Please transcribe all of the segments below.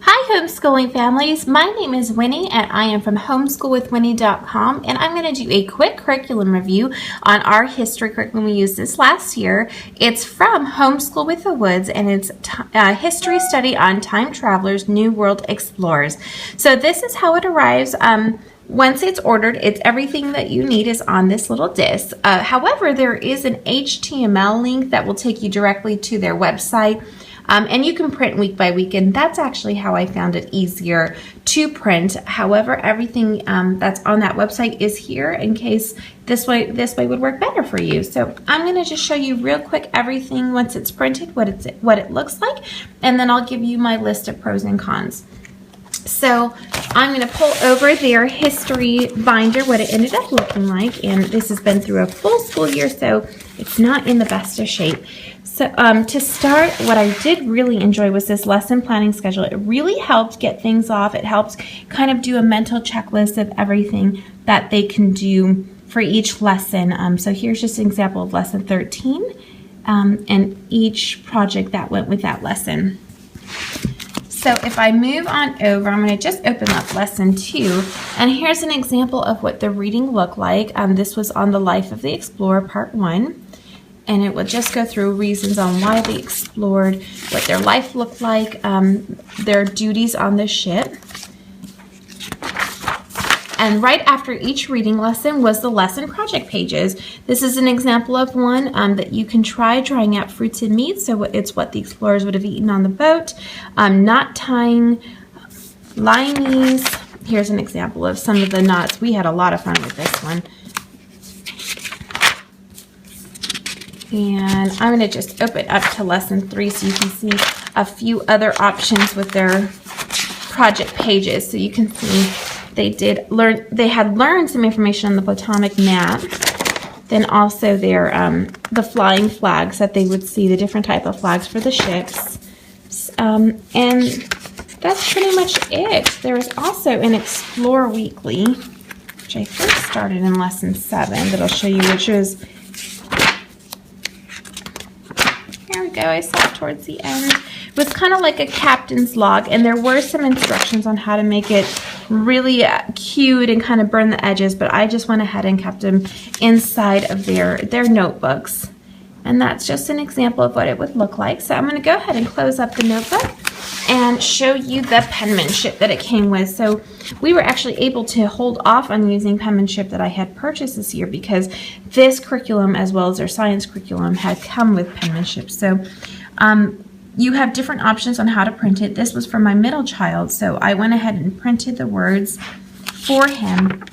Hi homeschooling families, my name is Winnie and I am from homeschoolwithwinnie.com, and I'm going to do a quick curriculum review on our history curriculum we used this last year. It's from Homeschool with the Woods, and it's history study on time travelers, New World explorers. So this is how it arrives. Once it's ordered, it's everything that you need is on this little disc. However, there is an HTML link that will take you directly to their website. And you can print week by week, and that's actually how I found it easier to print. However, everything that's on that website is here in case this way would work better for you. So I'm going to just show you real quick everything once it's printed, what it looks like, and then I'll give you my list of pros and cons. So I'm going to pull over their history binder, what it ended up looking like, and this has been through a full school year, so it's not in the best of shape. So to start, what I did really enjoy was this lesson planning schedule. It really helped get things off. It helps kind of do a mental checklist of everything that they can do for each lesson. So here's just an example of lesson 13 and each project that went with that lesson. So if I move on over, I'm going to just open up lesson 2, and here's an example of what the reading looked like. This was on the life of the explorer, part 1. And it will just go through reasons on why they explored, what their life looked like, their duties on the ship. And right after each reading lesson was the lesson project pages. This is an example of one that you can try drying out fruits and meats. So it's what the explorers would have eaten on the boat. Knot tying, limeys. Here's an example of some of the knots. We had a lot of fun with this one. And I'm going to just open up to lesson 3 so you can see a few other options with their project pages. So you can see they had learned some information on the Potomac map. Then also their the flying flags that they would see, the different type of flags for the ships. And that's pretty much it. There was also an Explore Weekly, which I think started in lesson 7, that I'll show you, which was, there we go, I saw it towards the end. It was kind of like a captain's log, and there were some instructions on how to make it really cute and kind of burn the edges, but I just went ahead and kept them inside of their notebooks. And that's just an example of what it would look like. So I'm going to go ahead and close up the notebook and show you the penmanship that it came with. So we were actually able to hold off on using penmanship that I had purchased this year because this curriculum, as well as their science curriculum, had come with penmanship. So you have different options on how to print it. This was for my middle child, so I went ahead and printed the words for him.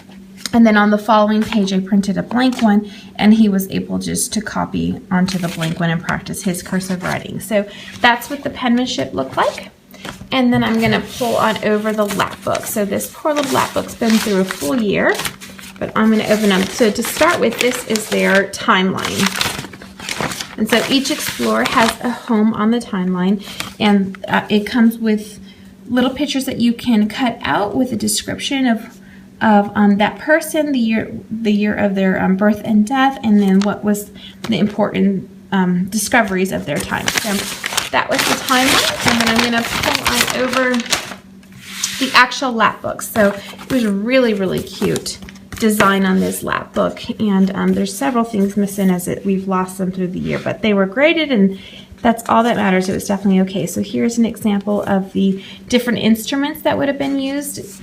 And then on the following page, I printed a blank one, and he was able just to copy onto the blank one and practice his cursive writing. So that's what the penmanship looked like. And then I'm going to pull on over the lap book. So this poor little lap book's been through a full year, but I'm going to open up. So to start with, this is their timeline. And so each explorer has a home on the timeline, and it comes with little pictures that you can cut out with a description of that person, the year of their birth and death, and then what was the important discoveries of their time. So that was the timeline, and then I'm going to pull on over the actual lap book. So it was really, really cute design on this lap book, and there's several things missing as we've lost them through the year, but they were graded, and that's all that matters. It was definitely okay. So here's an example of the different instruments that would have been used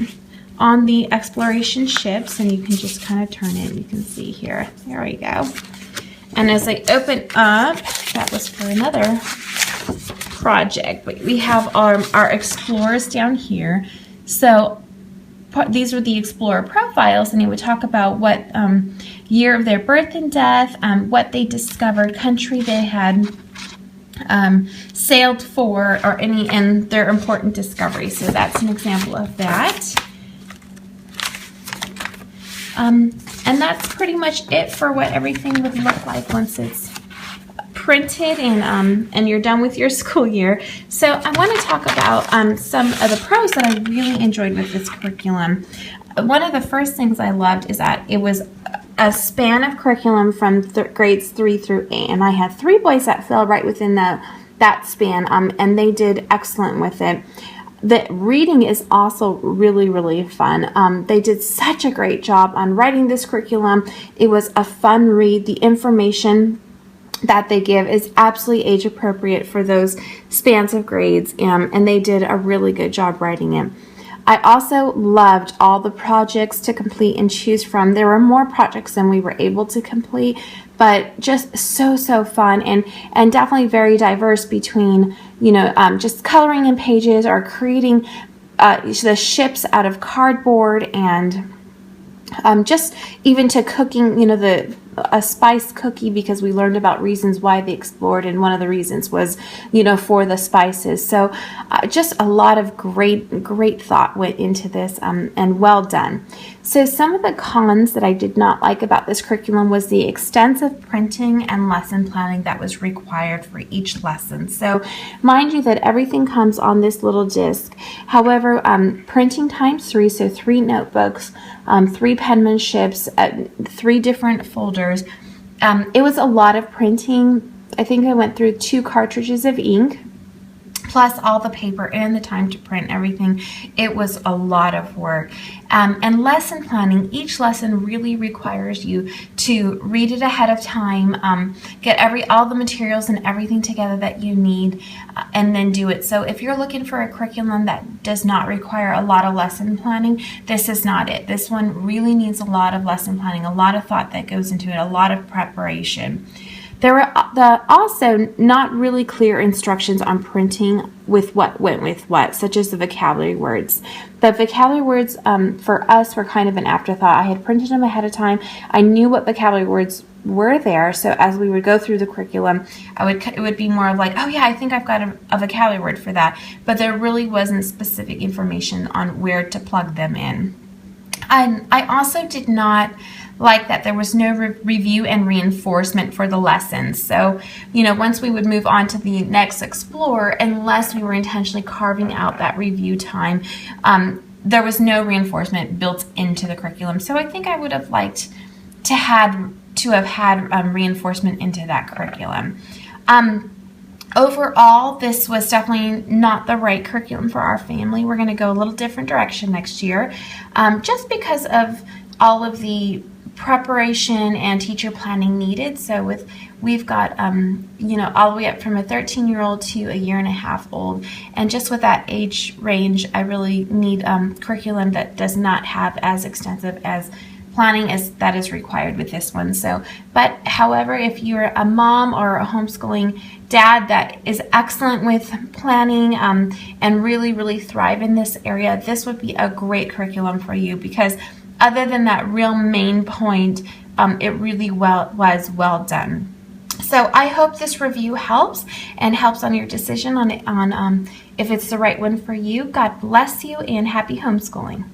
on the exploration ships, and you can just kind of turn it. You can see here. There we go. And as I open up, that was for another project, but we have our explorers down here. So these were the explorer profiles, and he would talk about what year of their birth and death, what they discovered, country they had sailed for, or and their important discoveries. So that's an example of that. And that's pretty much it for what everything would look like once it's printed and you're done with your school year. So I want to talk about some of the pros that I really enjoyed with this curriculum. One of the first things I loved is that it was a span of curriculum from grades 3 through 8, and I had 3 boys that fell right within that span, and they did excellent with it. The reading is also really, really fun. They did such a great job on writing this curriculum. It was a fun read. The information that they give is absolutely age appropriate for those spans of grades, and they did a really good job writing it. I also loved all the projects to complete and choose from. There were more projects than we were able to complete, but just so fun, and definitely very diverse between, just coloring in pages or creating the ships out of cardboard, and just even to cooking, a spice cookie, because we learned about reasons why they explored, and one of the reasons was, for the spices. So just a lot of great thought went into this, and well done. So some of the cons that I did not like about this curriculum was the extensive printing and lesson planning that was required for each lesson. So mind you that everything comes on this little disc. However, printing times 3, so 3 notebooks, 3 penmanships, 3 different folders. It was a lot of printing. I think I went through 2 cartridges of ink, plus all the paper and the time to print everything. It was a lot of work. And lesson planning, each lesson really requires you to read it ahead of time, get all the materials and everything together that you need, and then do it. So if you're looking for a curriculum that does not require a lot of lesson planning, this is not it. This one really needs a lot of lesson planning, a lot of thought that goes into it, a lot of preparation. There were also not really clear instructions on printing with what went with what, such as the vocabulary words. The vocabulary words for us were kind of an afterthought. I had printed them ahead of time. I knew what vocabulary words were there, so as we would go through the curriculum, it would be more of like, oh yeah, I think I've got a vocabulary word for that, but there really wasn't specific information on where to plug them in. And I also did not like that there was no review and reinforcement for the lessons. So, once we would move on to the next explore, unless we were intentionally carving out that review time, there was no reinforcement built into the curriculum. So I think I would have liked to have had reinforcement into that curriculum. Overall, this was definitely not the right curriculum for our family. We're going to go a little different direction next year, just because of all of the preparation and teacher planning needed. So we've got all the way up from a 13-year-old to a 1.5 old, and just with that age range, I really need curriculum that does not have as extensive as planning as that is required with this one. So, but however, if you're a mom or a homeschooling dad that is excellent with planning and really thrive in this area, this would be a great curriculum for you, because other than that real main point, it really was well done. So I hope this review helps on your decision on if it's the right one for you. God bless you, and happy homeschooling.